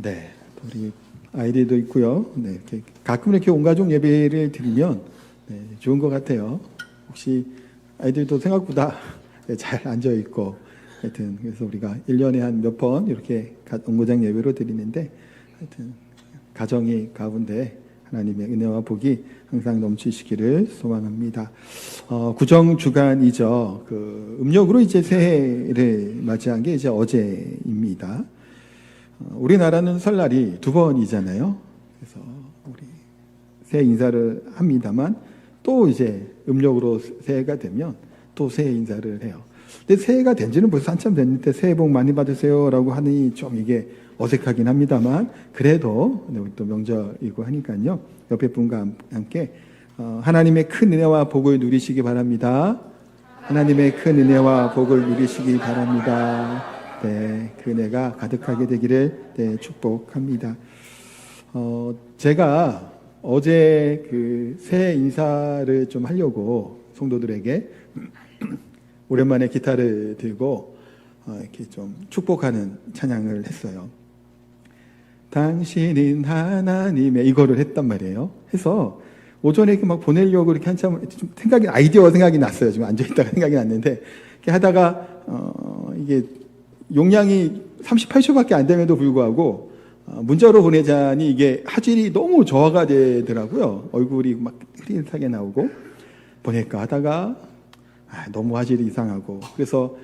네, 우리 아이들도 있고요. 네, 이렇게 가끔 이렇게 온 가족 예배를 드리면 네, 좋은 것 같아요. 혹시 아이들도 생각보다 네, 잘 앉아 있고, 하여튼 그래서 우리가 1년에 한 몇 번 이렇게 온고장 예배로 드리는데, 하여튼 가정의 가운데 하나님의 은혜와 복이 항상 넘치시기를 소망합니다. 구정 주간이죠. 그 음력으로 이제 새해를 맞이한 게 이제 어제입니다. 우리나라는 설날이 두 번이잖아요. 그래서 우리 새해 인사를 합니다만 또 이제 음력으로 새해가 되면 또 새해 인사를 해요. 근데 새해가 된 지는 벌써 한참 됐는데 새해 복 많이 받으세요라고 하니 좀 이게 어색하긴 합니다만 그래도 또 명절이고 하니까요. 옆에 분과 함께 하나님의 큰 은혜와 복을 누리시기 바랍니다. 하나님의 큰 은혜와 복을 누리시기 바랍니다. 네, 그 은혜가 가득하게 되기를 네, 축복합니다. 제가 어제 그 새해 인사를 좀 하려고 성도들에게 오랜만에 기타를 들고 이렇게 좀 축복하는 찬양을 했어요. 당신은 하나님의 이거를 했단 말이에요. 해서 오전에 이렇게 막 보내려고 이렇게 한참 좀 아이디어가 생각이 났어요. 지금 앉아있다가 생각이 났는데 이렇게 하다가 이게 용량이 38초밖에 안 됨에도 불구하고 문자로 보내자니 이게 화질이 너무 저하가 되더라고요. 얼굴이 막 흐릿하게 나오고 보낼까 하다가 너무 화질이 이상하고 그래서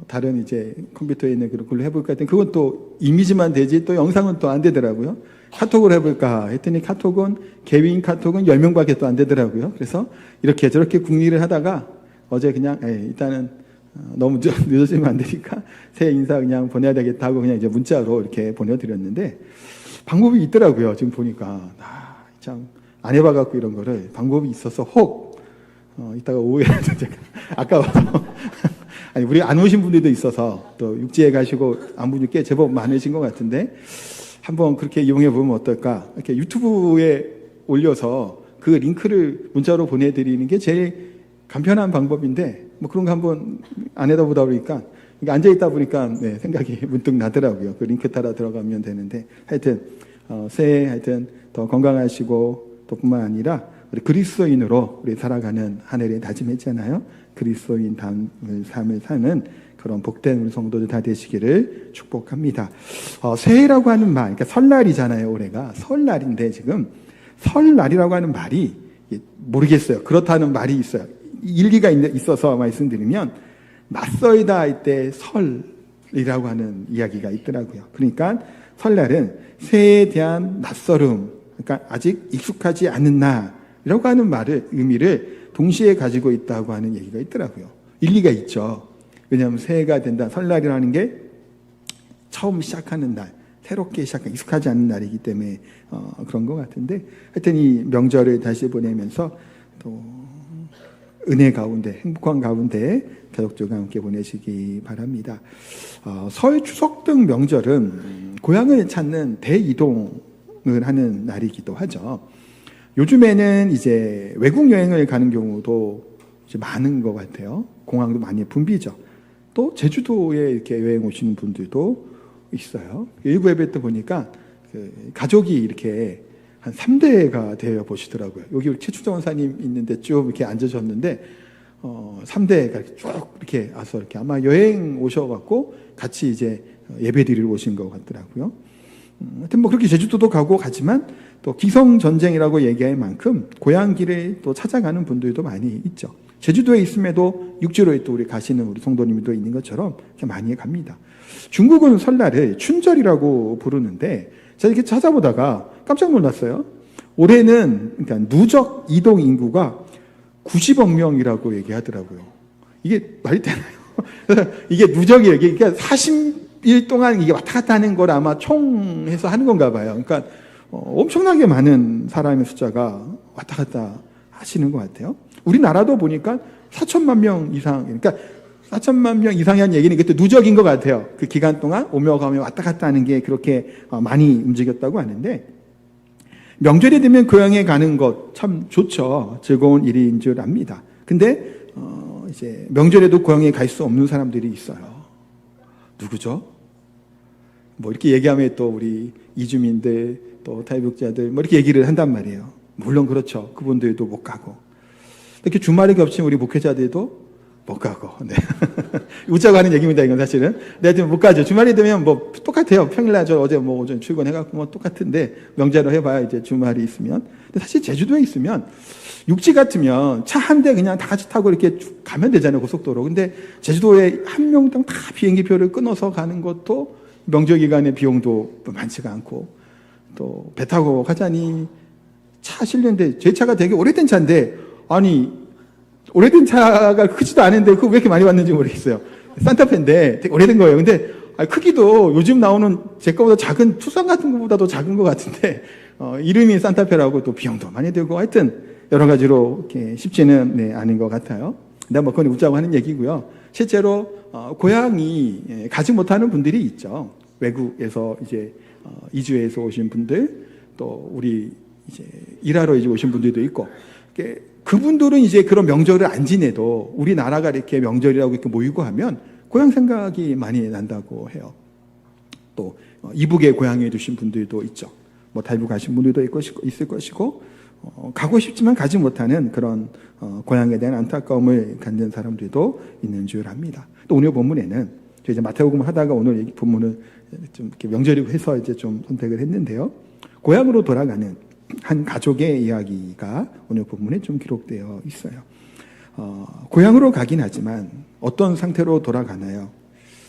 다른 이제 컴퓨터에 있는 그걸로 해볼까 했더니 그건 또 이미지만 되지 또 영상은 또 안 되더라고요. 카톡을 해볼까 했더니 개인 카톡은 10명밖에 또 안 되더라고요. 그래서 이렇게 저렇게 궁리를 하다가 어제 그냥 일단은 너무 늦어지면 안 되니까 새해 인사 그냥 보내야 되겠다 하고 그냥 이제 문자로 이렇게 보내드렸는데 방법이 있더라고요. 지금 보니까 참 안 해봐갖고 이런 거를 방법이 있어서 혹 이따가 오후에라도 제가 아까워서 아니 우리 안 오신 분들도 있어서 또 육지에 가시고 안 분이 꽤 제법 많으신 것 같은데 한번 그렇게 이용해 보면 어떨까? 이렇게 유튜브에 올려서 그 링크를 문자로 보내드리는 게 제일 간편한 방법인데 뭐 그런 거 한번 안 해다 보다 보니까 앉아 있다 보니까 네, 생각이 문득 나더라고요. 그 링크 따라 들어가면 되는데 하여튼 새해 하여튼 더 건강하시고 또 뿐만 아니라 우리 그리스도인으로 우리 살아가는 한 해를 다짐했잖아요. 그리스도인 다운 삶을 사는 그런 복된 우리 성도들 다 되시기를 축복합니다. 새해라고 하는 말, 그러니까 설날이잖아요. 올해가 설날인데 지금 설날이라고 하는 말이 모르겠어요. 그렇다는 말이 있어요. 일리가 있어서 말씀드리면 낯설다 할 때 설이라고 하는 이야기가 있더라고요. 그러니까 설날은 새해에 대한 낯설음, 그러니까 아직 익숙하지 않은 나라고 하는 의미를 동시에 가지고 있다고 하는 얘기가 있더라고요. 일리가 있죠. 왜냐하면 새해가 된다. 설날이라는 게 처음 시작하는 날, 새롭게 시작한 익숙하지 않은 날이기 때문에 그런 것 같은데 하여튼 이 명절을 다시 보내면서 또 은혜 가운데 행복한 가운데 가족들과 함께 보내시기 바랍니다. 설, 추석 등 명절은 고향을 찾는 대이동을 하는 날이기도 하죠. 요즘에는 이제 외국 여행을 가는 경우도 이제 많은 것 같아요. 공항도 많이 붐비죠. 또 제주도에 이렇게 여행 오시는 분들도 있어요. 일부 예배 때 보니까 그 가족이 이렇게 한 3대가 되어 보시더라고요. 여기 우리 최추정 원사님 있는데 쭉 이렇게 앉으셨는데 3대가 쭉 이렇게 와서 이렇게 아마 여행 오셔갖고 같이 이제 예배 드리러 오신 것 같더라고요. 하여튼 뭐 그렇게 제주도도 가고 가지만 또 기성전쟁이라고 얘기할 만큼 고향길을 또 찾아가는 분들도 많이 있죠. 제주도에 있음에도 육지로 또 우리 가시는 우리 성도님도 있는 것처럼 이렇게 많이 갑니다. 중국은 설날을 춘절이라고 부르는데 제가 이렇게 찾아보다가 깜짝 놀랐어요. 올해는 그러니까 누적 이동 인구가 90억 명이라고 얘기하더라고요. 이게 말이 되나요? 이게 누적이에요. 그러니까 40일 동안 이게 왔다 갔다 하는 걸 아마 총해서 하는 건가 봐요. 그러니까 엄청나게 많은 사람의 숫자가 왔다 갔다 하시는 것 같아요. 우리나라도 보니까 4천만 명 이상, 그러니까 4천만 명 이상이 한 얘기는 그때 누적인 것 같아요. 그 기간 동안 오며 가며 왔다 갔다 하는 게 그렇게 많이 움직였다고 하는데 명절이 되면 고향에 가는 것 참 좋죠. 즐거운 일인 줄 압니다. 근데 이제 명절에도 고향에 갈 수 없는 사람들이 있어요. 누구죠? 뭐 이렇게 얘기하면 또 우리 이주민들 또 탈북자들 뭐 이렇게 얘기를 한단 말이에요. 물론 그렇죠. 그분들도 못 가고 이렇게 주말에 겹치면 우리 목회자들도 못 가고, 네. 웃자고 하는 얘기입니다, 이건 사실은. 내가 못 가죠. 주말이 되면 뭐 똑같아요. 평일날 저 어제 뭐 오전 출근해갖고 뭐 똑같은데 명제로 해봐야 이제 주말이 있으면. 근데 사실 제주도에 있으면 육지 같으면 차 한 대 그냥 다 같이 타고 이렇게 쭉 가면 되잖아요, 고속도로. 근데 제주도에 한 명당 다 비행기표를 끊어서 가는 것도 명절 기간에 비용도 많지가 않고 또 배 타고 가자니 차 실는데 제 차가 되게 오래된 차인데 아니 오래된 차가 크지도 않은데 그거 왜 이렇게 많이 왔는지 모르겠어요. 산타페인데 되게 오래된 거예요. 근데 크기도 요즘 나오는 제 거보다 작은 투싼 같은 것보다도 작은 것 같은데 이름이 산타페라고 또 비용도 많이 들고 하여튼 여러 가지로 이렇게 쉽지는 않은 것 같아요. 근데 뭐 그건 웃자고 하는 얘기고요. 실제로 고향이 가지 못하는 분들이 있죠. 외국에서 이제 이주해서 오신 분들 또 우리 이제 일하러 이제 오신 분들도 있고 그분들은 이제 그런 명절을 안 지내도 우리나라가 이렇게 명절이라고 이렇게 모이고 하면 고향 생각이 많이 난다고 해요. 또 이북에 고향에 두신 분들도 있죠. 뭐 탈북 가신 분들도 있을 것이고 가고 싶지만 가지 못하는 그런 고향에 대한 안타까움을 갖는 사람들도 있는 줄 압니다. 또 오늘 본문에는 저 이제 마태복음을 하다가 오늘 본문을 좀 이렇게 명절이고 해서 이제 좀 선택을 했는데요. 고향으로 돌아가는 한 가족의 이야기가 오늘 본문에 좀 기록되어 있어요. 고향으로 가긴 하지만 어떤 상태로 돌아가나요?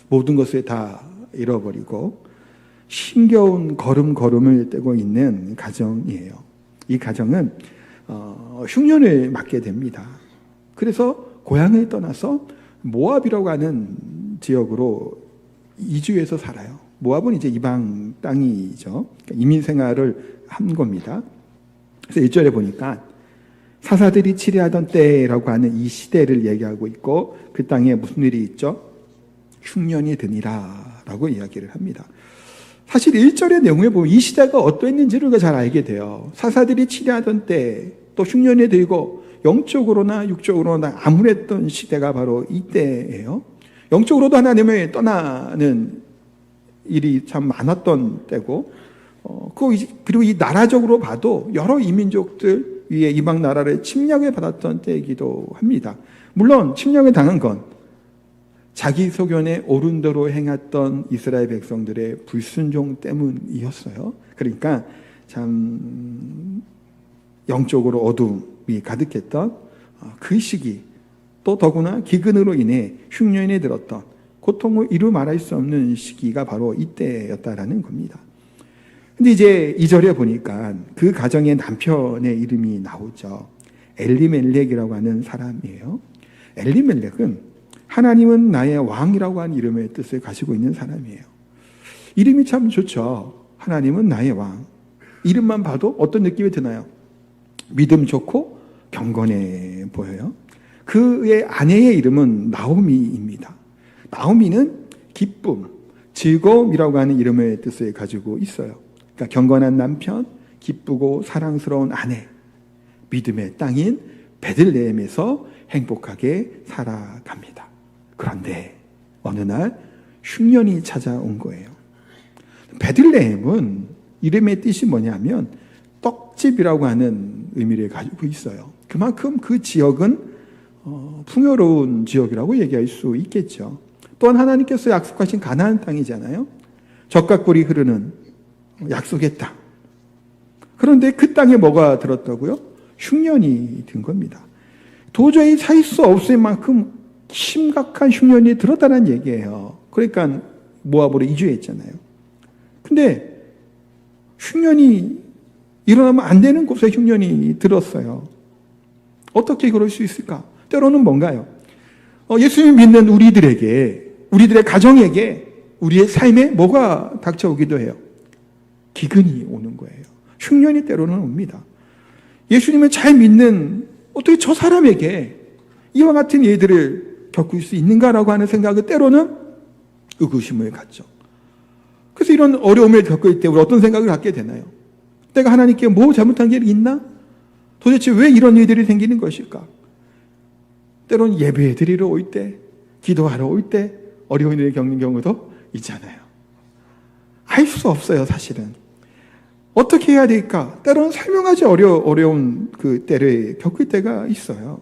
모든 것을 다 잃어버리고 힘겨운 걸음을 떼고 있는 가정이에요. 이 가정은 흉년을 맞게 됩니다. 그래서 고향을 떠나서 모압이라고 하는 지역으로 이주해서 살아요. 모압은 이제 이방 땅이죠. 그러니까 이민 생활을 한 겁니다. 그래서 1절에 보니까 사사들이 치리하던 때라고 하는 이 시대를 얘기하고 있고 그 땅에 무슨 일이 있죠? 흉년이 드니라 라고 이야기를 합니다. 사실 1절의 내용에 보면 이 시대가 어떠했는지를 잘 알게 돼요. 사사들이 치리하던 때 또 흉년이 들고 영적으로나 육적으로나 암울했던 시대가 바로 이때예요. 영적으로도 하나님을 떠나는 일이 참 많았던 때고 그리고 이 나라적으로 봐도 여러 이민족들 위에 이방 나라를 침략을 받았던 때이기도 합니다. 물론 침략을 당한 건 자기 소견에 옳은 대로 행했던 이스라엘 백성들의 불순종 때문이었어요. 그러니까 참 영적으로 어둠이 가득했던 그 시기 또 더구나 기근으로 인해 흉년이 들었던 고통을 이루 말할 수 없는 시기가 바로 이때였다라는 겁니다. 근데 이제 2절에 보니까 그 가정의 남편의 이름이 나오죠. 엘리멜렉이라고 하는 사람이에요. 엘리멜렉은 하나님은 나의 왕이라고 하는 이름의 뜻을 가지고 있는 사람이에요. 이름이 참 좋죠. 하나님은 나의 왕. 이름만 봐도 어떤 느낌이 드나요? 믿음 좋고 경건해 보여요. 그의 아내의 이름은 나오미입니다. 나오미는 기쁨, 즐거움이라고 하는 이름의 뜻을 가지고 있어요. 그러니까 경건한 남편, 기쁘고 사랑스러운 아내, 믿음의 땅인 베들레헴에서 행복하게 살아갑니다. 그런데 어느 날 흉년이 찾아온 거예요. 베들레헴은 이름의 뜻이 뭐냐면 떡집이라고 하는 의미를 가지고 있어요. 그만큼 그 지역은 풍요로운 지역이라고 얘기할 수 있겠죠. 또한 하나님께서 약속하신 가나안 땅이잖아요. 젖과 꿀이 흐르는 약속의 땅. 그런데 그 땅에 뭐가 들었다고요? 흉년이 든 겁니다. 도저히 살 수 없을 만큼 심각한 흉년이 들었다는 얘기예요. 그러니까 모압으로 이주했잖아요. 근데 흉년이 일어나면 안 되는 곳에 흉년이 들었어요. 어떻게 그럴 수 있을까? 때로는 뭔가요? 예수님 믿는 우리들의 가정에게, 우리의 삶에 뭐가 닥쳐오기도 해요? 기근이 오는 거예요. 흉년이 때로는 옵니다. 예수님을 잘 믿는 어떻게 저 사람에게 이와 같은 일들을 겪을 수 있는가라고 하는 생각을 때로는 의구심을 갖죠. 그래서 이런 어려움을 겪을 때 우리 어떤 생각을 갖게 되나요? 내가 하나님께 뭐 잘못한 게 있나? 도대체 왜 이런 일들이 생기는 것일까? 때로는 예배 드리러 올 때, 기도하러 올 때 어려운 일을 겪는 경우도 있잖아요. 알 수 없어요, 사실은. 어떻게 해야 될까? 때로는 설명하기 어려운 그 때를 겪을 때가 있어요.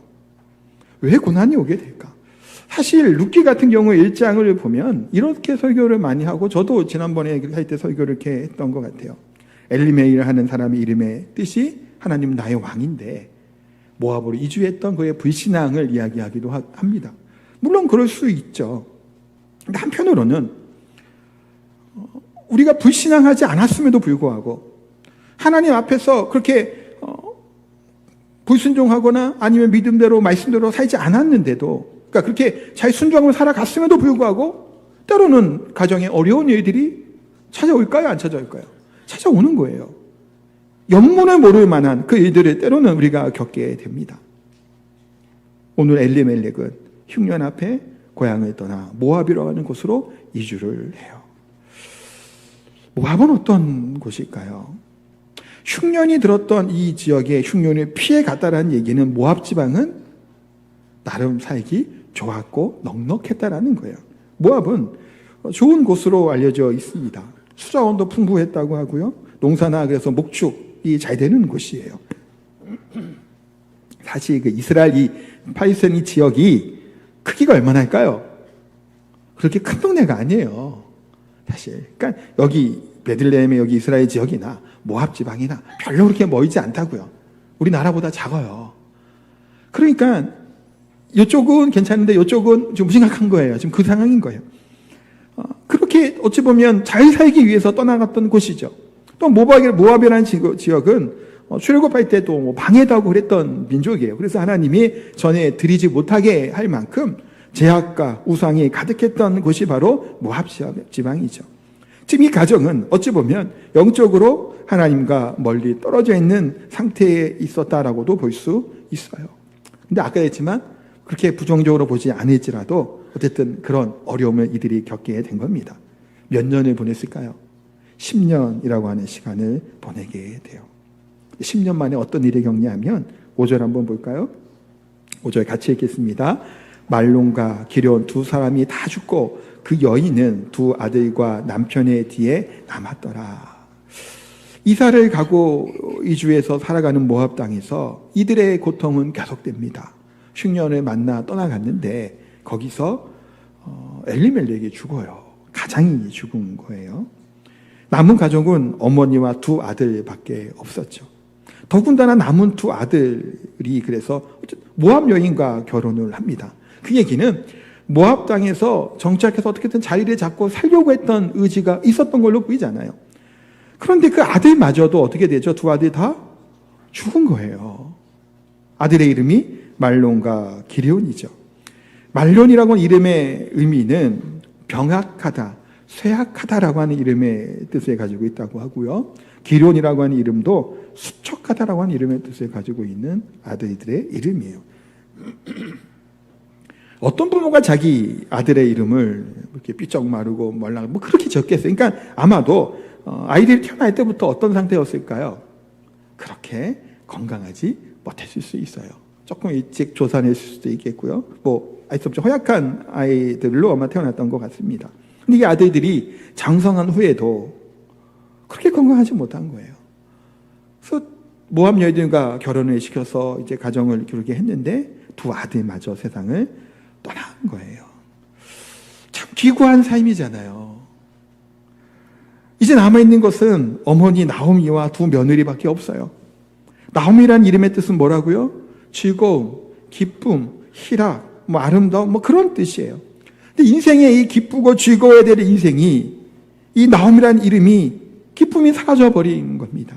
왜 고난이 오게 될까? 사실 룻기 같은 경우 1장을 보면 이렇게 설교를 많이 하고, 저도 지난번에 할 때 설교를 이렇게 했던 것 같아요. 엘리메일 하는 사람의 이름의 뜻이 하나님 나의 왕인데 모압으로 이주했던 그의 불신앙을 이야기하기도 합니다. 물론 그럴 수 있죠. 근데 한편으로는 우리가 불신앙하지 않았음에도 불구하고 하나님 앞에서 그렇게 불순종하거나 아니면 믿음대로 말씀대로 살지 않았는데도, 그러니까 그렇게 잘 순종하고 살아갔음에도 불구하고 때로는 가정에 어려운 일들이 찾아올까요? 안 찾아올까요? 찾아오는 거예요. 영문을 모를 만한 그 일들을 때로는 우리가 겪게 됩니다. 오늘 엘리멜렉은 흉년 앞에 고향을 떠나 모압이라고 하는 곳으로 이주를 해요. 모압은 어떤 곳일까요? 흉년이 들었던 이 지역에 흉년을 피해 갔다라는 얘기는 모압 지방은 나름 살기 좋았고 넉넉했다라는 거예요. 모압은 좋은 곳으로 알려져 있습니다. 수자원도 풍부했다고 하고요. 농사나 그래서 목축이 잘 되는 곳이에요. 사실 그 이스라엘 이 팔레스타인 지역이 크기가 얼마나 할까요? 그렇게 큰 동네가 아니에요. 사실. 그러니까 여기 베들레헴의 여기 이스라엘 지역이나 모압 지방이나 별로 그렇게 멀지 않다고요. 우리나라보다 작아요. 그러니까 이쪽은 괜찮은데 이쪽은 좀 심각한 거예요. 지금 그 상황인 거예요. 그렇게 어찌 보면 잘 살기 위해서 떠나갔던 곳이죠. 또 모압이라는 지역은 출애굽할 때도 뭐 방해다고 그랬던 민족이에요. 그래서 하나님이 전에 드리지 못하게 할 만큼 제약과 우상이 가득했던 곳이 바로 모압 지방이죠. 지금 이 가정은 어찌 보면 영적으로 하나님과 멀리 떨어져 있는 상태에 있었다라고도 볼 수 있어요. 근데 아까 했지만 그렇게 부정적으로 보지 않을지라도 어쨌든 그런 어려움을 이들이 겪게 된 겁니다. 몇 년을 보냈을까요? 10년이라고 하는 시간을 보내게 돼요. 10년 만에 어떤 일이 겪냐면 5절 한번 볼까요? 5절 같이 읽겠습니다. 말론과 기럧 두 사람이 다 죽고 그 여인은 두 아들과 남편의 뒤에 남았더라. 이사를 가고 이주해서 살아가는 모압 땅에서 이들의 고통은 계속됩니다. 흉년을 만나 떠나갔는데 거기서 엘리멜렉이 죽어요. 가장이 죽은 거예요. 남은 가족은 어머니와 두 아들밖에 없었죠. 더군다나 남은 두 아들이 그래서 모압 여인과 결혼을 합니다. 그 얘기는 모압 땅에서 정착해서 어떻게든 자리를 잡고 살려고 했던 의지가 있었던 걸로 보이잖아요. 그런데 그 아들마저도 어떻게 되죠? 두 아들 다 죽은 거예요. 아들의 이름이 말론과 기럧이죠. 말론이라고 하는 이름의 의미는 병약하다, 쇠약하다라고 하는 이름의 뜻을 가지고 있다고 하고요. 기럧이라고 하는 이름도 수척하다라고 하는 이름의 뜻을 가지고 있는 아들들의 이름이에요. 어떤 부모가 자기 아들의 이름을 이렇게 삐쩍 마르고 말랑 뭐 그렇게 적겠어요. 그러니까 아마도 아이들이 태어날 때부터 어떤 상태였을까요? 그렇게 건강하지 못했을 수 있어요. 조금 일찍 조산했을 수도 있겠고요. 뭐 알 수 없죠. 허약한 아이들로 아마 태어났던 것 같습니다. 근데 이 아들들이 장성한 후에도 그렇게 건강하지 못한 거예요. 그래서 모압 여인과 결혼을 시켜서 이제 가정을 이루게 했는데 두 아들마저 세상을 떠난 거예요. 참 기구한 삶이잖아요. 이제 남아있는 것은 어머니 나오미와 두 며느리밖에 없어요. 나오미란 이름의 뜻은 뭐라고요? 즐거움, 기쁨, 희락, 뭐 아름다움, 뭐 그런 뜻이에요. 근데 인생의 이 기쁘고 즐거워야 될 인생이 이 나오미란 이름이 기쁨이 사라져버린 겁니다.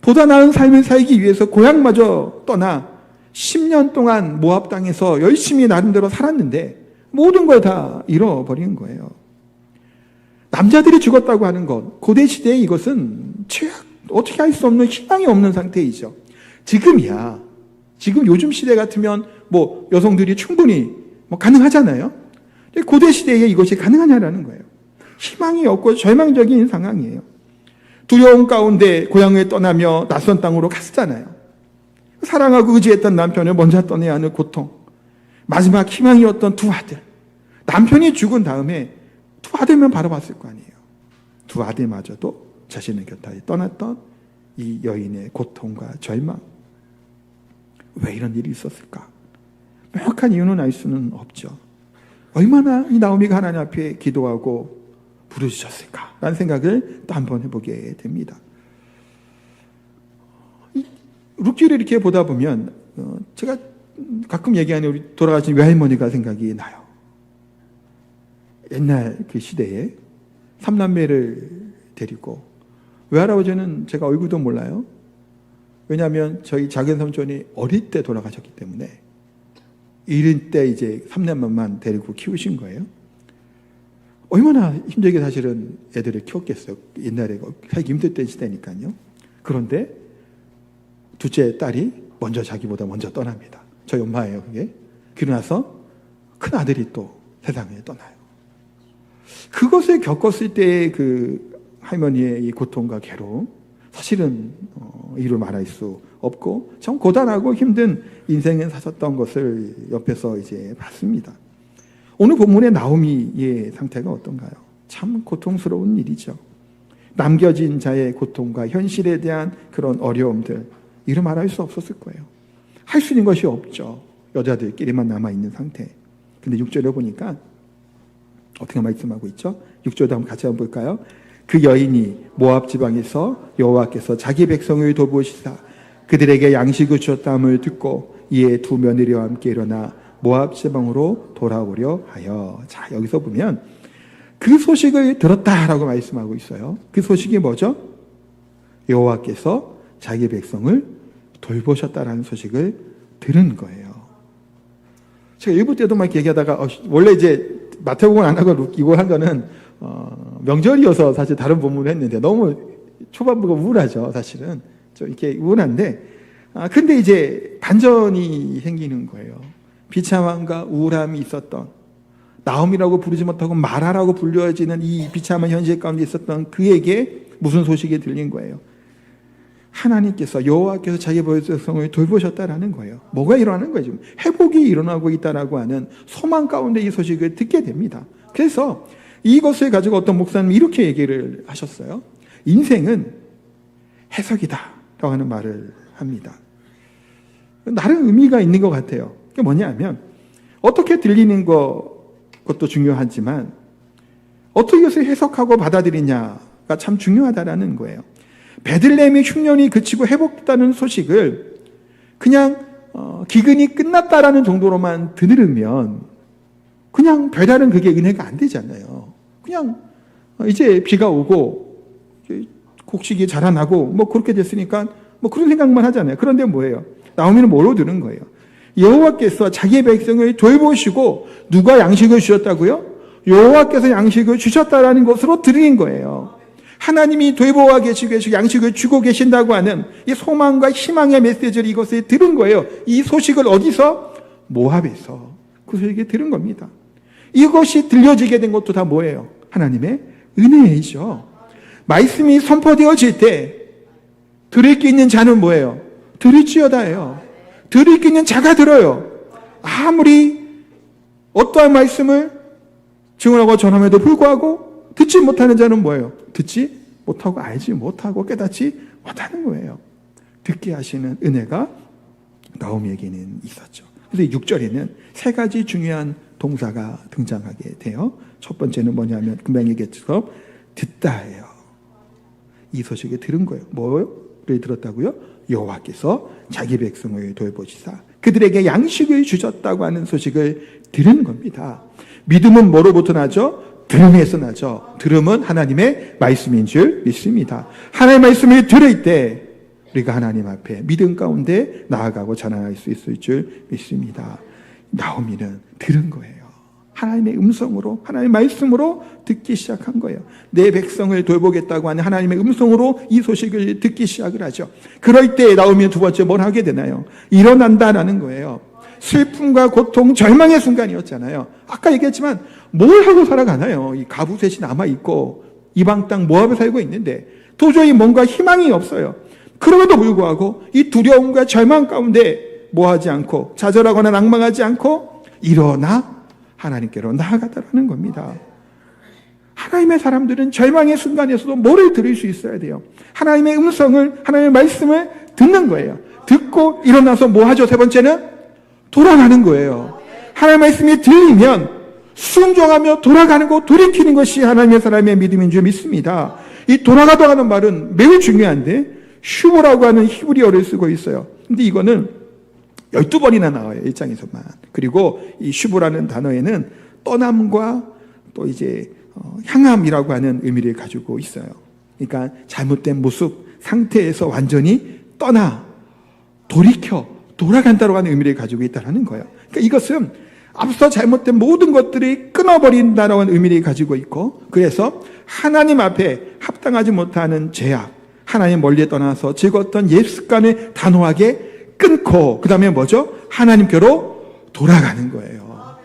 보다 나은 삶을 살기 위해서 고향마저 떠나 10년 동안 모압 땅에서 열심히 나름대로 살았는데 모든 걸 다 잃어버린 거예요. 남자들이 죽었다고 하는 것, 고대 시대에 이것은 어떻게 할 수 없는 희망이 없는 상태이죠. 지금이야. 지금 요즘 시대 같으면 뭐 여성들이 충분히 뭐 가능하잖아요. 근데 고대 시대에 이것이 가능하냐라는 거예요. 희망이 없고 절망적인 상황이에요. 두려움 가운데 고향을 떠나며 낯선 땅으로 갔잖아요. 사랑하고 의지했던 남편을 먼저 떠나야 하는 고통. 마지막 희망이었던 두 아들. 남편이 죽은 다음에 두 아들만 바라봤을 거 아니에요. 두 아들마저도 자신의 곁에 떠났던 이 여인의 고통과 절망. 왜 이런 일이 있었을까? 명확한 이유는 알 수는 없죠. 얼마나 이 나오미가 하나님 앞에 기도하고 부르짖었을까? 라는 생각을 또 한번 해보게 됩니다. 룻기를 이렇게 보다 보면 제가 가끔 얘기하는 우리 돌아가신 외할머니가 생각이 나요. 옛날 그 시대에 삼남매를 데리고, 외할아버지는 제가 얼굴도 몰라요. 왜냐하면 저희 작은 삼촌이 어릴 때 돌아가셨기 때문에 이른 때 이제 삼남매만 데리고 키우신 거예요. 얼마나 힘들게 사실은 애들을 키웠겠어요. 옛날에 살기 힘들 때 시대니까요. 그런데 둘째 딸이 먼저 자기보다 먼저 떠납니다. 저희 엄마예요, 그게. 그러고 나서 큰 아들이 또 세상에 떠나요. 그것을 겪었을 때의 그 할머니의 이 고통과 괴로움, 사실은 이루 말할 수 없고 참 고단하고 힘든 인생을 사셨던 것을 옆에서 이제 봤습니다. 오늘 본문의 나오미의 상태가 어떤가요? 참 고통스러운 일이죠. 남겨진 자의 고통과 현실에 대한 그런 어려움들, 이루 말할 수 없었을 거예요. 할 수 있는 것이 없죠. 여자들끼리만 남아있는 상태. 근데 6절에 보니까 어떻게 말씀하고 있죠? 6절도 한번 같이 한번 볼까요? 그 여인이 모압 지방에서 여호와께서 자기 백성을 돌보시사 그들에게 양식을 주었다함을 듣고 이에 두 며느리와 함께 일어나 모압 지방으로 돌아오려 하여. 자, 여기서 보면 그 소식을 들었다라고 말씀하고 있어요. 그 소식이 뭐죠? 여호와께서 자기 백성을 돌보셨다라는 소식을 들은 거예요. 제가 일부 때도 막 얘기하다가 원래 이제 마태복음 안 하고 이거 한 거는 명절이어서 사실 다른 본문을 했는데 너무 초반부가 우울하죠. 사실은 좀 이렇게 우울한데 근데 이제 반전이 생기는 거예요. 비참함과 우울함이 있었던, 나옴이라고 부르지 못하고 마라라고 불려지는 이 비참한 현실 가운데 있었던 그에게 무슨 소식이 들린 거예요? 하나님께서, 여호와께서 자기 백성을 돌보셨다라는 거예요. 뭐가 일어나는 거예요? 지금 회복이 일어나고 있다라고 하는 소망 가운데 이 소식을 듣게 됩니다. 그래서 이것을 가지고 어떤 목사님이 이렇게 얘기를 하셨어요. 인생은 해석이다 라고 하는 말을 합니다. 나름 의미가 있는 것 같아요. 그게 뭐냐면 어떻게 들리는 것도 중요하지만 어떻게 이것을 해석하고 받아들이냐가 참 중요하다라는 거예요. 베들레헴의 흉년이 그치고 회복됐다는 소식을 그냥 기근이 끝났다라는 정도로만 들으면 그냥 별다른 그게 은혜가 안 되잖아요. 그냥 이제 비가 오고 곡식이 자라나고 뭐 그렇게 됐으니까 뭐 그런 생각만 하잖아요. 그런데 뭐예요? 나오미는 뭐로 들은 거예요? 여호와께서 자기의 백성을 돌보시고 누가 양식을 주셨다고요? 여호와께서 양식을 주셨다라는 것으로 들은 거예요. 하나님이 돌보아 계시고 양식을 주고 계신다고 하는 이 소망과 희망의 메시지를 이것을 들은 거예요. 이 소식을 어디서? 모압에서 그 소식을 들은 겁니다. 이것이 들려지게 된 것도 다 뭐예요? 하나님의 은혜이죠. 말씀이 선포되어질 때 들을 게 있는 자는 뭐예요? 들을지어다예요. 들을 게 있는 자가 들어요. 아무리 어떠한 말씀을 증언하고 전함에도 불구하고 듣지 못하는 자는 뭐예요? 듣지 못하고 알지 못하고 깨닫지 못하는 거예요. 듣게 하시는 은혜가 나오미에게는 있었죠. 그래서 6절에는 세 가지 중요한 동사가 등장하게 돼요. 첫 번째는 뭐냐면 금방 얘기했죠. 듣다예요. 이 소식을 들은 거예요. 뭐를 들었다고요? 여호와께서 자기 백성을 돌보시사 그들에게 양식을 주셨다고 하는 소식을 들은 겁니다. 믿음은 뭐로부터 나죠? 들음에서 나죠. 들음은 하나님의 말씀인 줄 믿습니다. 하나님의 말씀을 들을 때 우리가 하나님 앞에 믿음 가운데 나아가고 자라날 수 있을 줄 믿습니다. 나오미는 들은 거예요. 하나님의 음성으로, 하나님의 말씀으로 듣기 시작한 거예요. 내 백성을 돌보겠다고 하는 하나님의 음성으로 이 소식을 듣기 시작을 하죠. 그럴 때 나오미는 두 번째 뭘 하게 되나요? 일어난다라는 거예요. 슬픔과 고통, 절망의 순간이었잖아요. 아까 얘기했지만 뭘 하고 살아가나요? 이 가부 셋이 남아있고 이방 땅 모압에 살고 있는데 도저히 뭔가 희망이 없어요. 그럼에도 불구하고 이 두려움과 절망 가운데 뭐하지 않고 좌절하거나 낭망하지 않고 일어나 하나님께로 나아가다라는 겁니다. 하나님의 사람들은 절망의 순간에서도 뭐를 들을 수 있어야 돼요? 하나님의 음성을, 하나님의 말씀을 듣는 거예요. 듣고 일어나서 뭐 하죠? 세 번째는 돌아가는 거예요. 하나님의 말씀이 들리면 순종하며 돌아가는 거, 돌이키는 것이 하나님의 사람의 믿음인 줄 믿습니다. 이 돌아가다 하는 말은 매우 중요한데 슈보라고 하는 히브리어를 쓰고 있어요. 근데 이거는 12번이나 나와요. 1장에서만. 그리고 이 슈보라는 단어에는 떠남과 또 이제 향함이라고 하는 의미를 가지고 있어요. 그러니까 잘못된 모습, 상태에서 완전히 떠나, 돌이켜, 돌아간다고 하는 의미를 가지고 있다는 거예요. 그러니까 이것은 앞서 잘못된 모든 것들이 끊어버린다는 의미를 가지고 있고, 그래서 하나님 앞에 합당하지 못하는 죄악, 하나님 멀리에 떠나서 즐거웠던 옛 습관을 단호하게 끊고, 그 다음에 뭐죠? 하나님께로 돌아가는 거예요.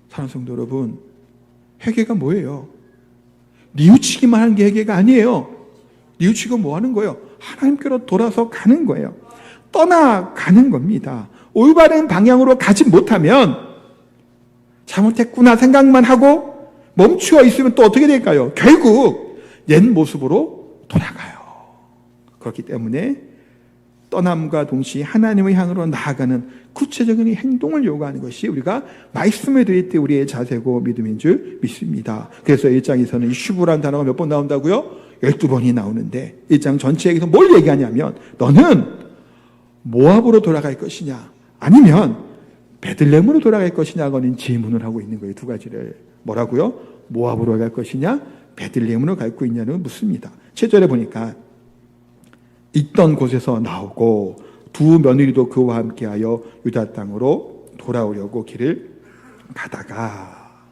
사랑하는 성도 여러분, 회개가 뭐예요? 뉘우치기만 하는 게 회개가 아니에요. 뉘우치고 뭐 하는 거예요? 하나님께로 돌아서 가는 거예요. 떠나가는 겁니다. 올바른 방향으로 가지 못하면 잘못했구나 생각만 하고 멈추어 있으면 또 어떻게 될까요? 결국 옛 모습으로 돌아가요. 그렇기 때문에 떠남과 동시에 하나님을 향으로 나아가는 구체적인 행동을 요구하는 것이 우리가 말씀을 드릴 때 우리의 자세고 믿음인 줄 믿습니다. 그래서 1장에서는 이 슈브라는 단어가 몇 번 나온다고요? 12번이 나오는데 1장 전체에서 뭘 얘기하냐면 너는 모압으로 돌아갈 것이냐 아니면 베들레헴으로 돌아갈 것이냐고는 질문을 하고 있는 거예요. 두 가지를. 뭐라고요? 모압으로 갈 것이냐 베들레헴으로 갈 것이냐는 묻습니다. 7절에 보니까 있던 곳에서 나오고 두 며느리도 그와 함께하여 유다 땅으로 돌아오려고 길을 가다가,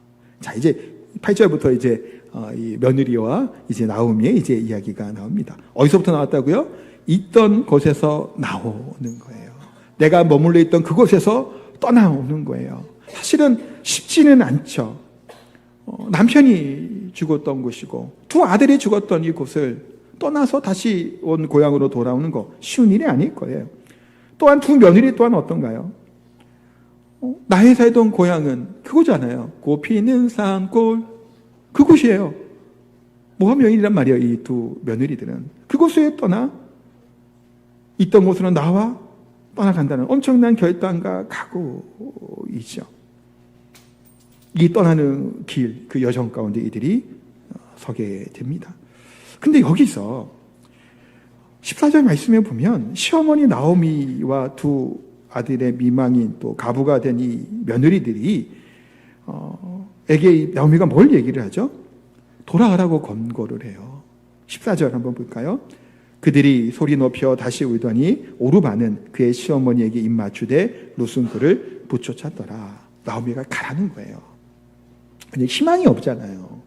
자 이제 8절부터 이제 이 며느리와 이제 나오미의 이제 이야기가 나옵니다. 어디서부터 나왔다고요? 있던 곳에서 나오는 거예요. 내가 머물러 있던 그곳에서 떠나오는 거예요. 사실은 쉽지는 않죠. 남편이 죽었던 곳이고 두 아들이 죽었던 이곳을 떠나서 다시 온 고향으로 돌아오는 거 쉬운 일이 아닐 거예요. 또한 두 며느리 또한 어떤가요? 나의 살던 고향은 그거잖아요. 꽃피는 산골, 그곳이에요. 모압 여인이란 말이에요. 이 두 며느리들은 그곳에 떠나 있던 곳으로 나와 떠나간다는 엄청난 결단과 각오이죠. 이 떠나는 길, 그 여정 가운데 이들이 서게 됩니다. 근데 여기서 14절 말씀에 보면 시어머니 나오미와 두 아들의 미망인 또 가부가 된 이 며느리들이 에게 나오미가 뭘 얘기를 하죠? 돌아가라고 권고를 해요. 14절 한번 볼까요? 그들이 소리 높여 다시 울더니 오르바는 그의 시어머니에게 입맞추되 룻은 그를 붙여찼더라. 나오미가 가라는 거예요. 근데 희망이 없잖아요.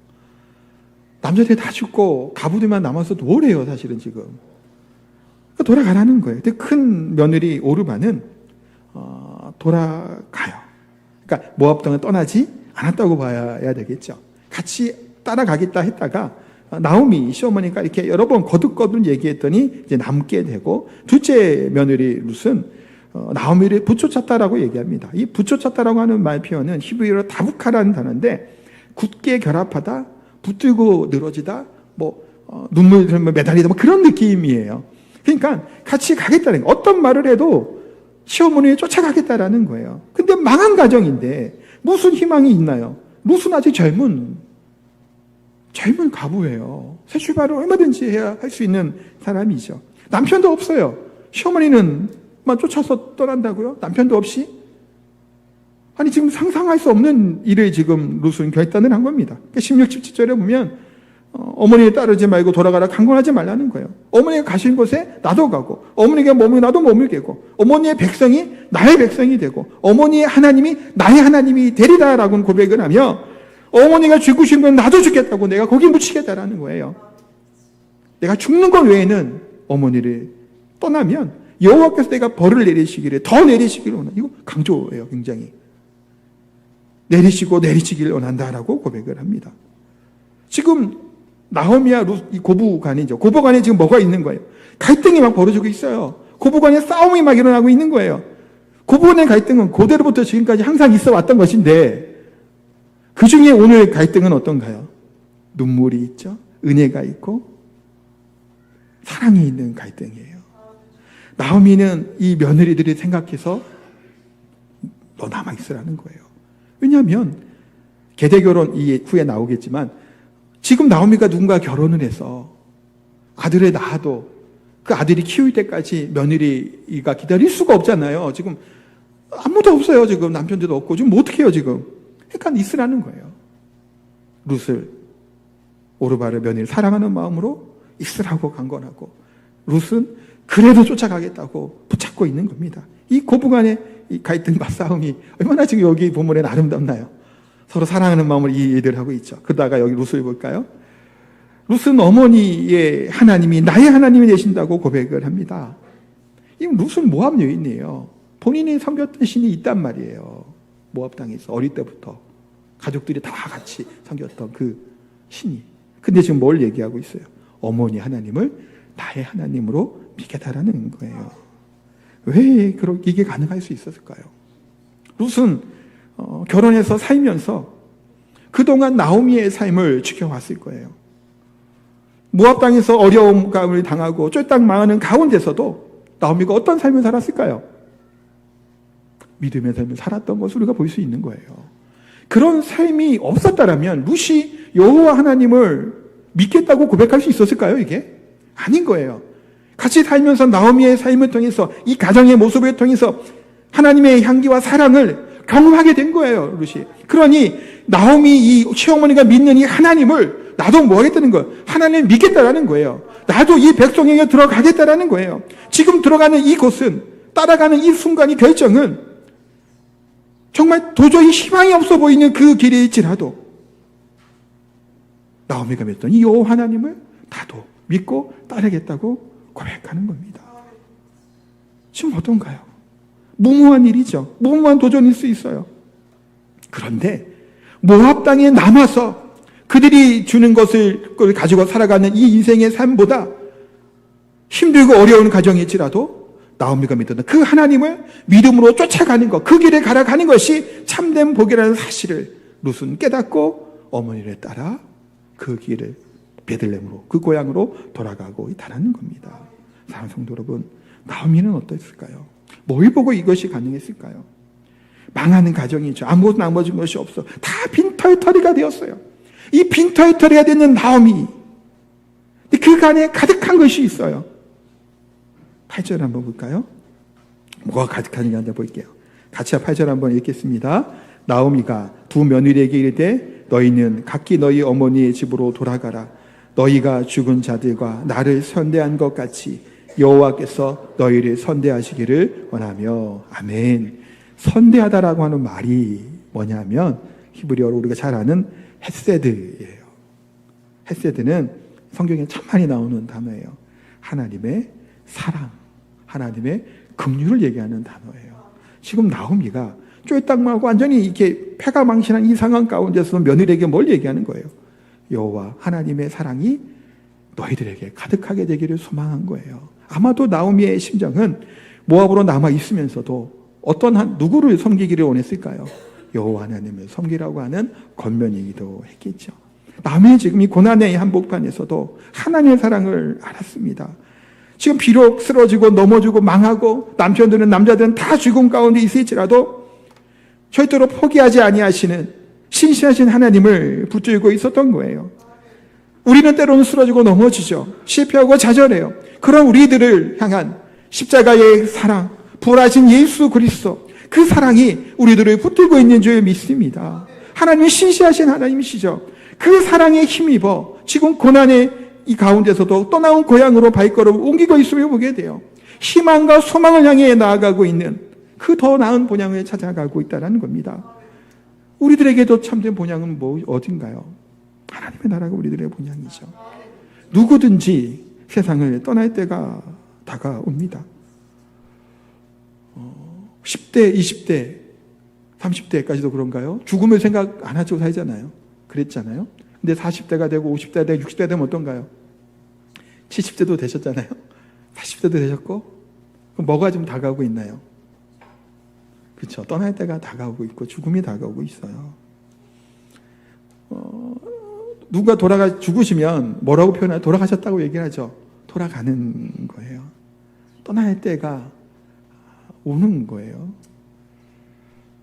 남자들 다 죽고 가부들만 남아서 뭘 해요, 사실은 지금. 그러니까 돌아가라는 거예요. 근데 큰 며느리 오르바는 돌아가요. 그러니까 모압 땅을 떠나지 않았다고 봐야 되겠죠. 같이 따라가겠다 했다가 나오미 시어머니가 이렇게 여러 번 거듭거듭 얘기했더니 이제 남게 되고, 둘째 며느리 룻은 나오미를 붙여찼다라고 얘기합니다. 이 붙여찼다라고 하는 말 표현은 히브리어로 다부카라는 단어인데 굳게 결합하다, 붙들고 늘어지다, 눈물 매달리다, 그런 느낌이에요. 그러니까 같이 가겠다는 거예요. 어떤 말을 해도 시어머니를 쫓아가겠다라는 거예요. 근데 망한 가정인데 무슨 희망이 있나요? 룻은 아직 젊은 가부예요. 새 출발을 얼마든지 해야 할 수 있는 사람이죠. 남편도 없어요. 시어머니는 쫓아서 떠난다고요? 남편도 없이? 아니 지금 상상할 수 없는 일을 지금 룻은 결단을 한 겁니다. 16, 17절에 보면 어머니에 따르지 말고 돌아가라 강권하지 말라는 거예요. 어머니가 가신 곳에 나도 가고, 어머니가 머물게 나도 머물게고, 어머니의 백성이 나의 백성이 되고, 어머니의 하나님이 나의 하나님이 되리다라고 고백을 하며, 어머니가 죽으신 건 나도 죽겠다고 내가 거기 묻히겠다라는 거예요. 내가 죽는 것 외에는 어머니를 떠나면 여호와께서 내가 벌을 내리시기를, 더 내리시기를 원한다. 이거 강조예요, 굉장히. 내리시기를 원한다라고 고백을 합니다. 지금 나오미와 룻, 이 고부간이죠. 고부간에 지금 뭐가 있는 거예요? 갈등이 막 벌어지고 있어요. 고부간에 싸움이 막 일어나고 있는 거예요. 고부간의 갈등은 고대로부터 지금까지 항상 있어 왔던 것인데, 그 중에 오늘 갈등은 어떤가요? 눈물이 있죠. 은혜가 있고 사랑이 있는 갈등이에요. 나오미는 이 며느리들이 생각해서 너 남아있으라는 거예요. 왜냐하면 계대결혼 후에 나오겠지만 지금 나오미가 누군가 결혼을 해서 아들을 낳아도 그 아들이 키울 때까지 며느리가 기다릴 수가 없잖아요. 지금 아무도 없어요. 지금 남편들도 없고 지금 어떻게 해요 지금. 그러니까 있으라는 거예요. 룻을 오르바를 며느리를 사랑하는 마음으로 있으라고 강권하고 룻은 그래도 쫓아가겠다고 붙잡고 있는 겁니다. 이 고부간의 이 갈등 맞싸움이 얼마나 지금 여기 본문에 아름답나요. 서로 사랑하는 마음으로 이 일을 하고 있죠. 그러다가 여기 룻을 볼까요? 룻은 어머니의 하나님이 나의 하나님이 되신다고 고백을 합니다. 이 룻은 모압 여인이에요. 본인이 섬겼던 신이 있단 말이에요. 모압 땅에서 어릴 때부터 가족들이 다 같이 섬겼던 그 신이. 근데 지금 뭘 얘기하고 있어요? 어머니 하나님을 나의 하나님으로 믿겠다라는 거예요. 왜 이게 가능할 수 있었을까요? 룻은 결혼해서 살면서 그동안 나오미의 삶을 지켜왔을 거예요. 모압 땅에서 어려움을 당하고 쫄딱 망하는 가운데서도 나오미가 어떤 삶을 살았을까요? 믿음의 삶을 살았던 것을 우리가 볼 수 있는 거예요. 그런 삶이 없었다면 룻이 여호와 하나님을 믿겠다고 고백할 수 있었을까요? 이게? 아닌 거예요. 같이 살면서 나오미의 삶을 통해서 이 가정의 모습을 통해서 하나님의 향기와 사랑을 경험하게 된 거예요. 룻이. 그러니 나오미 이 시어머니가 믿는 이 하나님을 나도 뭐 하겠다는 거예요? 하나님을 믿겠다라는 거예요. 나도 이 백성에게 들어가겠다라는 거예요. 지금 들어가는 이곳은 따라가는 이 순간의 결정은 정말 도저히 희망이 없어 보이는 그 길일지라도 나오미가 믿던 이 여호와 하나님을 나도 믿고 따르겠다고 고백하는 겁니다. 지금 어떤가요? 무모한 일이죠. 무모한 도전일 수 있어요. 그런데 모압 땅에 남아서 그들이 주는 것을 가지고 살아가는 이 인생의 삶보다 힘들고 어려운 가정일지라도 나오미가 믿던 그 하나님을 믿음으로 쫓아가는 것, 그 길에 갈아가는 것이 참된 복이라는 사실을 룻은 깨닫고 어머니를 따라 그 길을 베들레헴으로 그 고향으로 돌아가고 있다는 겁니다. 사랑하는 성도 여러분, 나오미는 어땠을까요? 뭘 보고 이것이 가능했을까요? 망하는 가정이죠. 아무것도 남아진 것이 없어. 다 빈털터리가 되었어요. 이 빈털터리가 되는 나오미, 그 간에 가득한 것이 있어요. 8절 한번 볼까요? 뭐가 가득한지 한번 볼게요. 같이 8절 한번 읽겠습니다. 나오미가 두 며느리에게 이르되 너희는 각기 너희 어머니의 집으로 돌아가라. 너희가 죽은 자들과 나를 선대한 것 같이 여호와께서 너희를 선대하시기를 원하며. 아멘. 선대하다라고 하는 말이 뭐냐면 히브리어로 우리가 잘 아는 헤세드예요. 헤세드는 성경에 참 많이 나오는 단어예요. 하나님의 사랑, 하나님의 긍휼을 얘기하는 단어예요. 지금 나오미가 쫄딱망하고 완전히 이렇게 패가 망신한 이 상황 가운데서 며느리에게 뭘 얘기하는 거예요? 여호와 하나님의 사랑이 너희들에게 가득하게 되기를 소망한 거예요. 아마도 나오미의 심정은 모압으로 남아 있으면서도 어떤 누구를 섬기기를 원했을까요? 여호와 하나님을 섬기라고 하는 권면이기도 했겠죠. 나오미는 지금 이 고난의 한복판에서도 하나님의 사랑을 알았습니다. 지금 비록 쓰러지고 넘어지고 망하고 남자들은 다 죽음 가운데 있을지라도 절대로 포기하지 아니하시는 신실하신 하나님을 붙들고 있었던 거예요. 우리는 때로는 쓰러지고 넘어지죠. 실패하고 좌절해요. 그런 우리들을 향한 십자가의 사랑, 부활하신 예수 그리스도, 그 사랑이 우리들을 붙들고 있는 줄 믿습니다. 하나님은 신실하신 하나님이시죠. 그 사랑에 힘입어 지금 고난의 이 가운데서도 떠나온 고향으로 발걸음을 옮기고 있음을 보게 돼요. 희망과 소망을 향해 나아가고 있는 그 더 나은 본향을 찾아가고 있다는 겁니다. 우리들에게도 참된 본향은 어딘가요? 하나님의 나라가 우리들의 본향이죠. 누구든지 세상을 떠날 때가 다가옵니다. 10대, 20대, 30대까지도 그런가요? 죽음을 생각 안 하고 살잖아요. 그랬잖아요. 근데 40대가 되고 50대가 되고 60대가 되면 어떤가요? 70대도 되셨잖아요. 80대도 되셨고 그럼 뭐가 좀 다가오고 있나요? 그렇죠. 떠날 때가 다가오고 있고 죽음이 다가오고 있어요. 누가 죽으시면 뭐라고 표현하죠? 돌아가셨다고 얘기를 하죠. 돌아가는 거예요. 떠날 때가 오는 거예요.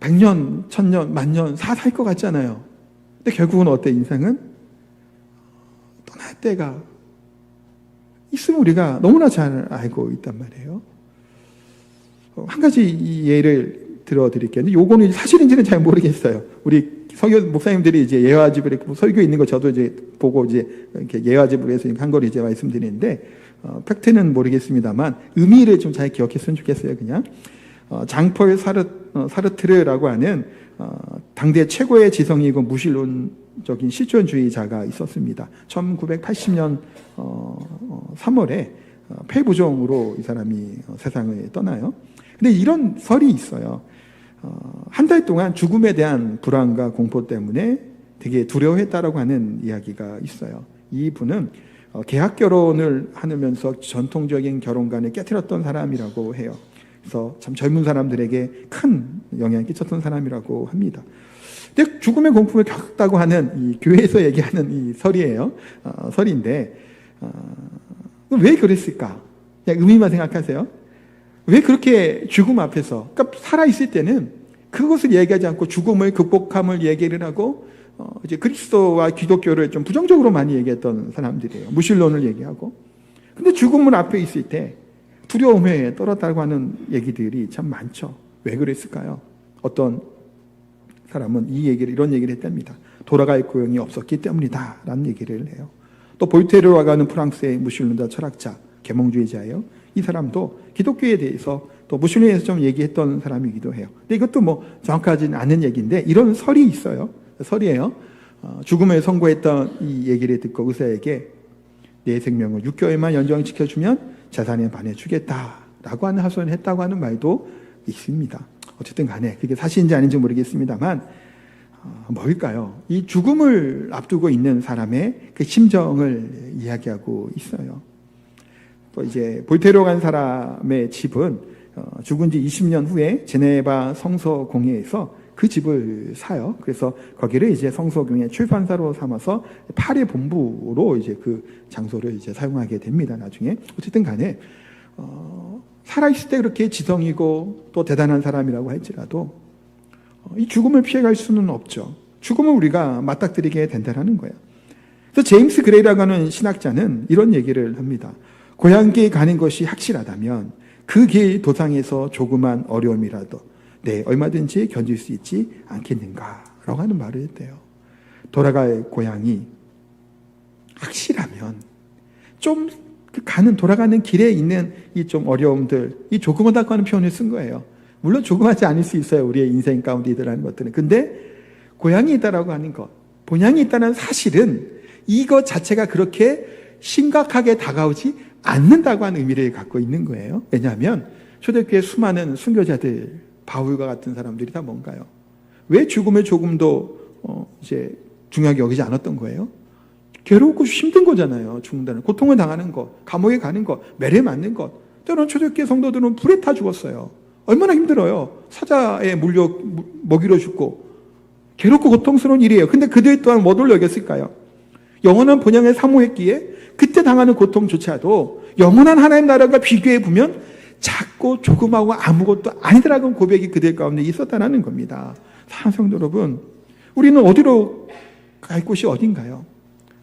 100년, 1000년, 만년 다 살 것 같잖아요. 근데 결국은 어때? 인생은 떠날 때가 있으면 우리가 너무나 잘 알고 있단 말이에요. 한 가지 예를 들어드릴게요. 요거는 사실인지는 잘 모르겠어요. 우리 설교 목사님들이 이제 예화집을 설교 있는 거 저도 이제 보고 이제 이렇게 예화집을 해서 한 걸 이제 말씀드리는데, 팩트는 모르겠습니다만 의미를 좀 잘 기억했으면 좋겠어요. 그냥 장폴 사르트르라고 하는 당대 최고의 지성이고 무신론적인 실존주의자가 있었습니다. 1980년 3월에 폐부종으로 이 사람이 세상을 떠나요. 근데 이런 설이 있어요. 한 달 동안 죽음에 대한 불안과 공포 때문에 되게 두려워했다라고 하는 이야기가 있어요. 이 분은 계약 결혼을 하면서 전통적인 결혼관을 깨트렸던 사람이라고 해요. 그래서 참 젊은 사람들에게 큰 영향을 끼쳤던 사람이라고 합니다. 근데 죽음의 공포를 겪었다고 하는 이 교회에서 얘기하는 이 설이에요. 설인데 왜 그랬을까? 그냥 의미만 생각하세요. 왜 그렇게 죽음 앞에서, 그러니까 살아있을 때는 그것을 얘기하지 않고 죽음을 극복함을 얘기를 하고, 이제 그리스도와 기독교를 좀 부정적으로 많이 얘기했던 사람들이에요. 무신론을 얘기하고. 근데 죽음을 앞에 있을 때 두려움에 떨었다고 하는 얘기들이 참 많죠. 왜 그랬을까요? 어떤 사람은 이런 얘기를 했답니다. 돌아갈 고용이 없었기 때문이다 라는 얘기를 해요. 또 볼테르라고 하는 프랑스의 무신론자 철학자, 계몽주의자예요. 이 사람도 기독교에 대해서 또 무신론에 대해서 좀 얘기했던 사람이기도 해요. 근데 이것도 뭐 정확하지는 않은 얘기인데 이런 설이 있어요. 설이에요. 죽음을 선고했던 이 얘기를 듣고 의사에게 내 생명을 6개월만 연장시켜주면 재산의 반을 주겠다라고 하는 하소연을 했다고 하는 말도 있습니다. 어쨌든 간에 그게 사실인지 아닌지 모르겠습니다만 뭘까요? 이 죽음을 앞두고 있는 사람의 그 심정을 이야기하고 있어요. 또 이제 볼테르 간 사람의 집은 죽은 지 20년 후에 제네바 성서공회에서 그 집을 사요. 그래서 거기를 이제 성서공회 출판사로 삼아서 파리 본부로 이제 그 장소를 이제 사용하게 됩니다. 나중에 어쨌든 간에 살아있을 때 그렇게 지성이고 또 대단한 사람이라고 할지라도 이 죽음을 피해갈 수는 없죠. 죽음을 우리가 맞닥뜨리게 된다는 거예요. 그래서 제임스 그레이라고 하는 신학자는 이런 얘기를 합니다. 고향길에 가는 것이 확실하다면 그 길 도상에서 조그만 어려움이라도 얼마든지 견딜 수 있지 않겠는가라고 하는 말을 했대요. 돌아갈 고향이 확실하면 좀 돌아가는 길에 있는 이 좀 어려움들, 이 조그마하다고 하는 표현을 쓴 거예요. 물론 조그마하지 않을 수 있어요. 우리의 인생 가운데 있다는 것들은. 근데 고향이 있다라고 하는 것, 본향이 있다는 사실은 이것 자체가 그렇게 심각하게 다가오지 않는다고 하는 의미를 갖고 있는 거예요. 왜냐하면 초대교회 수많은 순교자들, 바울과 같은 사람들이 다 뭔가요? 왜 죽음을 조금도 이제 중요하게 여기지 않았던 거예요? 괴롭고 힘든 거잖아요. 죽는다는 고통을 당하는 것, 감옥에 가는 것, 매래 맞는 것. 때로는 초대교회 성도들은 불에 타 죽었어요. 얼마나 힘들어요. 사자에 물려 먹이로 죽고 괴롭고 고통스러운 일이에요. 근데 그들 또한 뭐를 여겼을까요? 영원한 본향을 사모했기에 그때 당하는 고통조차도 영원한 하나님 나라가 비교해 보면 작고 조그마하고 아무것도 아니더라고는 고백이 그들 가운데 있었다는 겁니다. 사랑하는 성도 여러분, 우리는 어디로 갈 곳이 어딘가요?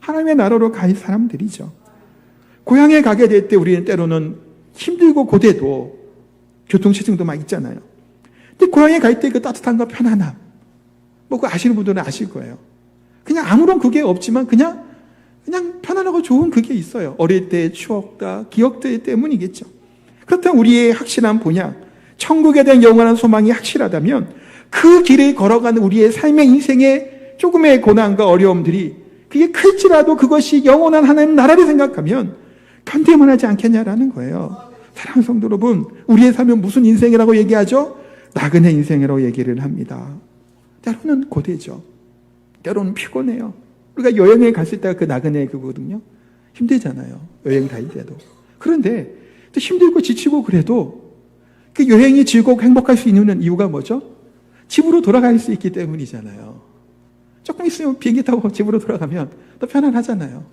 하나님의 나라로 갈 사람들이죠. 고향에 가게 될 때 우리는 때로는 힘들고 고대도 교통체증도 막 있잖아요. 근데 고향에 갈 때 그 따뜻함과 편안함, 뭐 그거 아시는 분들은 아실 거예요. 그냥 아무런 그게 없지만 그냥 편안하고 좋은 그게 있어요. 어릴 때의 추억과 기억들 때문이겠죠. 그렇다면 우리의 확실한 본향, 천국에 대한 영원한 소망이 확실하다면 그 길을 걸어가는 우리의 삶의 인생의 조금의 고난과 어려움들이 그게 클지라도 그것이 영원한 하나님 나라를 생각하면 견딜만 하지 않겠냐라는 거예요. 사랑하는 성도 여러분, 우리의 삶은 무슨 인생이라고 얘기하죠? 나그네 인생이라고 얘기를 합니다. 때로는 고되죠. 때로는 피곤해요. 우리가 여행에 갔을 때가 그 나그네 그거거든요. 힘들잖아요. 여행 다닐 때도. 그런데 또 힘들고 지치고 그래도 그 여행이 즐겁고 행복할 수 있는 이유가 뭐죠? 집으로 돌아갈 수 있기 때문이잖아요. 조금 있으면 비행기 타고 집으로 돌아가면 또 편안하잖아요.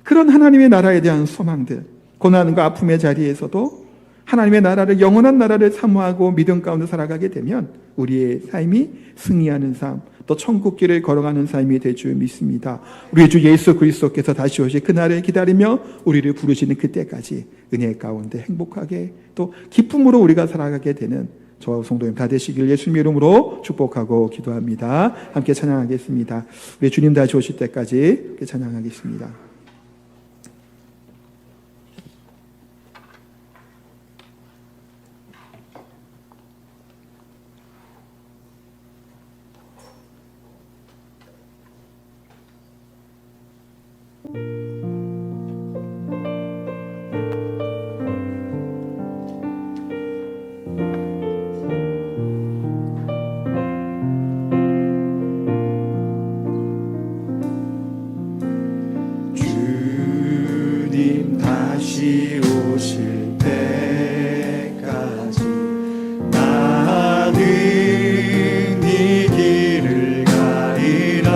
그런 하나님의 나라에 대한 소망들, 고난과 아픔의 자리에서도 하나님의 나라를, 영원한 나라를 사모하고 믿음 가운데 살아가게 되면 우리의 삶이 승리하는 삶, 또 천국길을 걸어가는 삶이 될 줄 믿습니다. 우리 주 예수 그리스도께서 다시 오실 그날을 기다리며 우리를 부르시는 그때까지 은혜 가운데 행복하게 또 기쁨으로 우리가 살아가게 되는 저와 성도님 다 되시길 예수님 이름으로 축복하고 기도합니다. 함께 찬양하겠습니다. 우리 주님 다시 오실 때까지 함께 찬양하겠습니다. 다시 오실 때까지 나는 이 길을 가리라.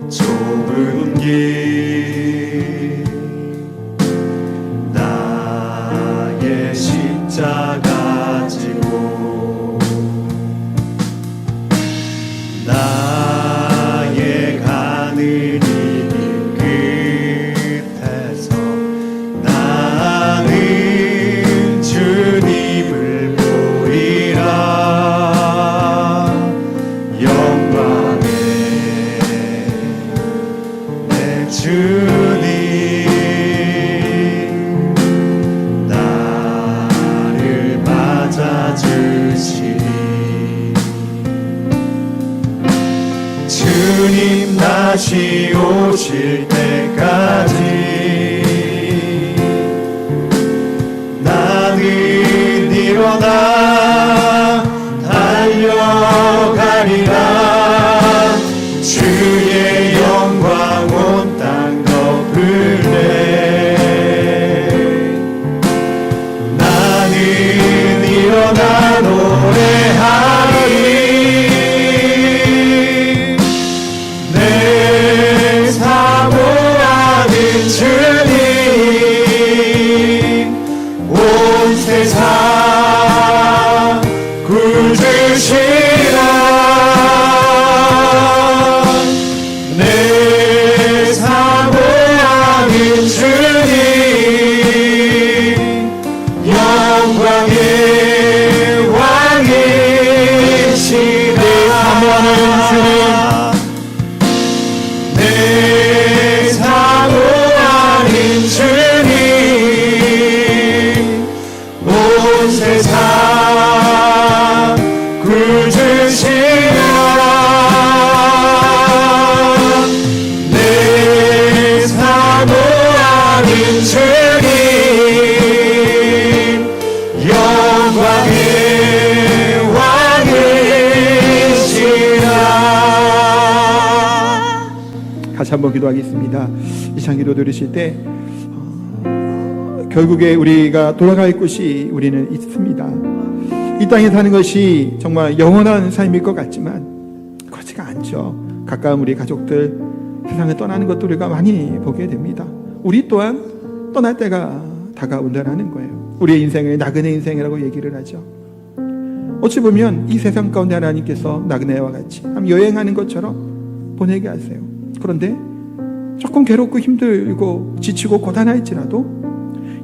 좁은 길 나의 십자가 지고 나의 가는 이 길 끝에서 나는 주님을 보리라. 영광의 내 주님 나를 맞아주시리. 주님 다시 오실 때까지 나는 일어나 달려가리라. 주의 영광 온 땅 덮을래. 나는 일어나 노래하리. 주님 온 세상 구주시라. 내 사모하는 주님 영광의 왕이시라. 내 사모하는 주님 온 세상 구주시라. 내 사모하는 주님 영광의 왕이시라. 같이 한번 기도하겠습니다. 이 시간 기도 들으실 때 결국에 우리가 돌아갈 곳이 우리는 있습니다. 이 땅에 사는 것이 정말 영원한 삶일 것 같지만 그렇지가 않죠. 가까운 우리 가족들 세상을 떠나는 것도 우리가 많이 보게 됩니다. 우리 또한 떠날 때가 다가온다는 거예요. 우리의 인생을 나그네 인생이라고 얘기를 하죠. 어찌 보면 이 세상 가운데 하나님께서 나그네와 같이 여행하는 것처럼 보내게 하세요. 그런데 조금 괴롭고 힘들고 지치고 고단할지라도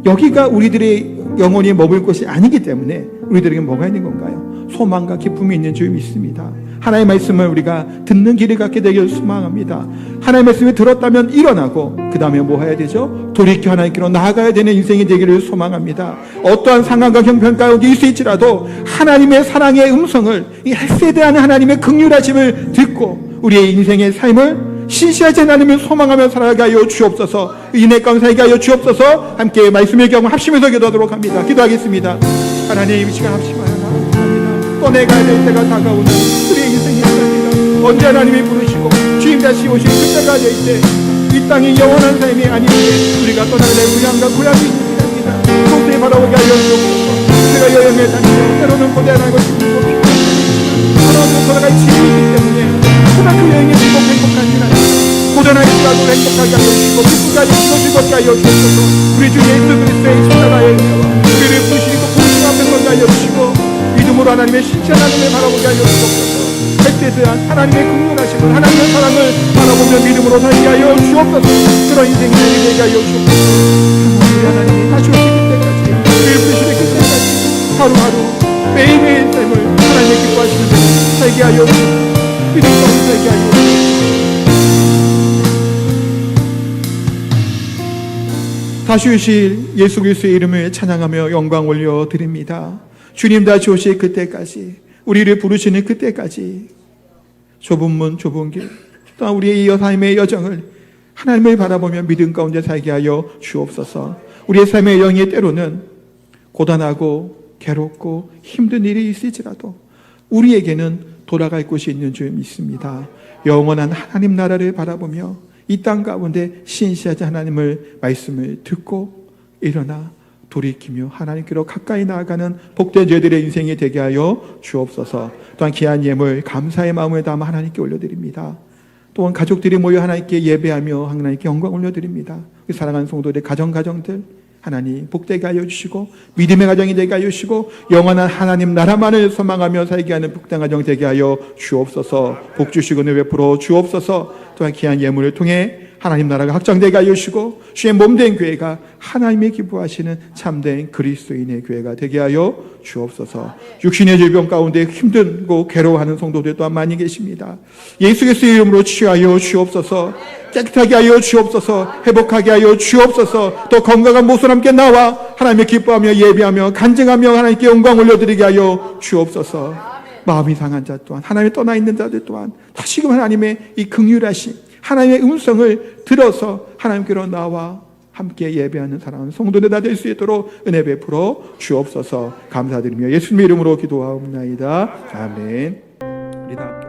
여기가 우리들의 영원히 머물 곳이 아니기 때문에 우리들에게 뭐가 있는 건가요? 소망과 기쁨이 있는 줄 믿습니다. 하나님의 말씀을 우리가 듣는 길을 갖게 되길 소망합니다. 하나님의 말씀을 들었다면 일어나고 그 다음에 뭐 해야 되죠? 돌이켜 하나님께로 나아가야 되는 인생이 되기를 소망합니다. 어떠한 상황과 형편 가운데 있을지라도 하나님의 사랑의 음성을, 이 헬세대하는 하나님의 긍휼하심을 듣고 우리의 인생의 삶을 신실하지 하나님을 소망하며 살아가게 하여 주옵소서. 인내 가운데 살게 하여 주옵소서. 함께 말씀의 경험 합심해서 기도하도록 합니다. 기도하겠습니다. 하나님 이 시간 합심하여 나옵니다. 떠내가야 될 때가 다가오는 우리의 인생이 있습니다. 언제 하나님이 부르시고 주님 다시 오실 그때가 될 때 이 땅이 영원한 삶이 아닌데 우리가 떠나야 될 고향과 고향이 있습니다. 그곳에 바라보게 하여 주옵소서. 우리가 여행을 다니며 때로는 고단하고 힘들고 하나님은 돌아갈 지혜이기 때문에 그러나 그 여행에 행복한 줄 알고 고단하기라도 행복하게 하여 주시고 기쁘게 하여 주시고 즐겁게 하여 주셔서 우리 주 예수 그리스도의 십자가의 은혜와 우리를 부르시고 부르심 앞에 서게 하여 주시고 믿음으로 하나님의 신실한 하나님을 바라보게 하여 주옵소서. 햇빛에 하나님의 긍휼하심을 하나님의 사랑을 바라보며 믿음으로 살게 하여 주옵소서. 그런 인생이 되게 하여 주옵소서. 하나님이 다시 오실 그때까지 우리를 부르시는 그때까지 하루하루 매일매일 삶을 하나님의 기뻐하시는 대로 살게 하여 주옵소서. 믿음 가운데 살게 하여 주옵소서. 다시 오실 예수 그리스도의 이름을 찬양하며 영광 올려드립니다. 주님 다시 오실 그때까지 우리를 부르시는 그때까지 좁은 문 좁은 길 또한 우리의 이 삶의 여정을 하나님을 바라보며 믿음 가운데 살게 하여 주옵소서. 우리의 삶의 여정이 때로는 고단하고 괴롭고 힘든 일이 있을지라도 우리에게는 돌아갈 곳이 있는 줄 믿습니다. 영원한 하나님 나라를 바라보며 이 땅 가운데 신실하지 하나님을 말씀을 듣고 일어나 돌이키며 하나님께로 가까이 나아가는 복된 저희들의 인생이 되게 하여 주옵소서. 또한 귀한 예물 감사의 마음을 담아 하나님께 올려드립니다. 또한 가족들이 모여 하나님께 예배하며 하나님께 영광 올려드립니다. 사랑하는 성도들의 가정들 하나님 복되게 하여 주시고 믿음의 가정이 되게 하여 주시고 영원한 하나님 나라만을 소망하며 살게 하는 복된 가정 되게 하여 주옵소서. 복 주시고 은혜 베풀어 주옵소서. 또한 귀한 예물을 통해 하나님 나라가 확장되게 하여 주시고 주의 몸된 교회가 하나님의 기뻐하시는 참된 그리스도인의 교회가 되게 하여 주옵소서. 육신의 질병 가운데 힘들고 괴로워하는 성도들 또한 많이 계십니다. 예수 그리스도의 이름으로 치유하여 주옵소서. 깨끗하게 하여 주옵소서. 회복하게 하여 주옵소서. 또 건강한 모습으로 함께 나와 하나님의 기뻐하며 예배하며 간증하며 하나님께 영광 올려드리게 하여 주옵소서. 마음이 상한 자 또한 하나님의 떠나 있는 자들 또한 다시금 하나님의 이 긍휼하심 하나님의 음성을 들어서 하나님께로 나와 함께 예배하는 사랑하는 성도들 다 될 수 있도록 은혜 베풀어 주옵소서. 감사드리며 예수님의 이름으로 기도하옵나이다. 아멘. 우리 다